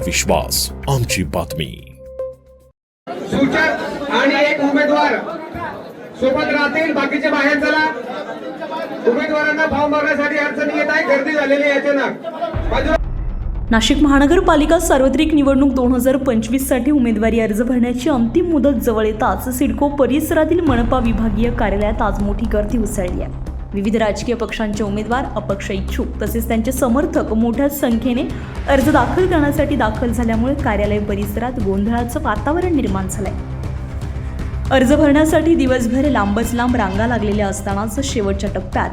विश्वास, आमची बातमी. सूचक आणि एक उमेदवार सोबत राहतील, बाकीचे बाहेर चला. उमेदवारांना फॉर्म भरण्यासाठी अडचणी येत आहे, गर्दी झालेली आहे अचानक. नाशिक महानगरपालिका सार्वत्रिक निवडणूक 2025 साठी उमेदवारी अर्ज भरण्याची अंतिम मुदत जवळ येताच सिडको परिसरातील मनपा विभागीय कार्यालयात आज मोठी गर्दी उसळली आहे. विविध राजकीय पक्षांचे उमेदवार, अपक्ष इच्छुक तसेच त्यांचे समर्थक मोठ्या संख्येने अर्ज दाखल करण्यासाठी दाखल झाल्यामुळे कार्यालय परिसरात गोंधळाचं वातावरण निर्माण झालंय. अर्ज भरण्यासाठी दिवसभर लांबच लांब रांगा लागलेल्या असतानाच शेवटच्या टप्प्यात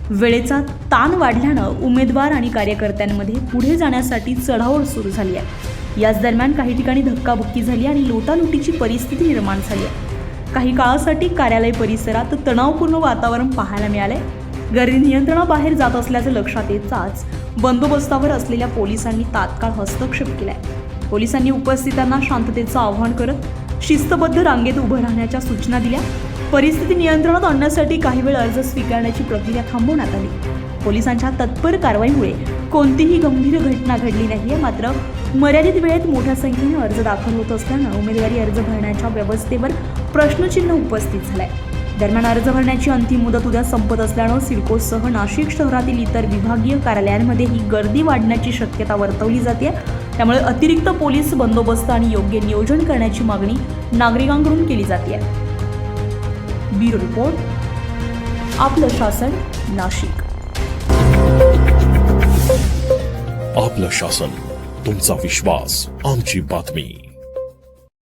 वेळेचा ताण वाढल्यानं उमेदवार आणि कार्यकर्त्यांमध्ये पुढे जाण्यासाठी चढाओढ सुरू झाली आहे. याच दरम्यान काही ठिकाणी धक्काबुक्की झाली आणि लुटालुटीची परिस्थिती निर्माण झाली आहे. काही काळासाठी कार्यालय परिसरात तणावपूर्ण वातावरण पाहायला मिळाले. गर्दी नियंत्रणाबाहेर जात असल्याचं लक्षात येताच बंदोबस्तावर असलेल्या पोलिसांनी तात्काळ हस्तक्षेप केलाय. पोलिसांनी उपस्थितांना शांततेचं आवाहन करत शिस्तबद्ध रांगेत उभं राहण्याच्या सूचना दिल्या. परिस्थिती नियंत्रणात आणण्यासाठी काही वेळ अर्ज स्वीकारण्याची प्रक्रिया थांबवण्यात आली. पोलिसांच्या तत्पर कारवाईमुळे कोणतीही गंभीर घटना घडली नाहीये. मात्र मर्यादित वेळेत मोठ्या संख्येने अर्ज दाखल होत असल्यानं उमेदवारी अर्ज भरण्याच्या व्यवस्थेवर प्रश्नचिन्ह उपस्थित झालंय. दरम्यान अर्ज भरण्याची अंतिम मुदत उद्या संपत असल्यानं सिडकोसह नाशिक शहरातील इतर विभागीय कार्यालयांमध्ये ही गर्दी वाढण्याची शक्यता वर्तवली जाते. त्यामुळे अतिरिक्त पोलीस बंदोबस्त आणि योग्य नियोजन करण्याची मागणी नागरिकांकडून केली जाते. ब्युरो रिपोर्ट, आपलं शासन, नाशिक. आपलं शासन, तुमचा विश्वास, आमची बातमी.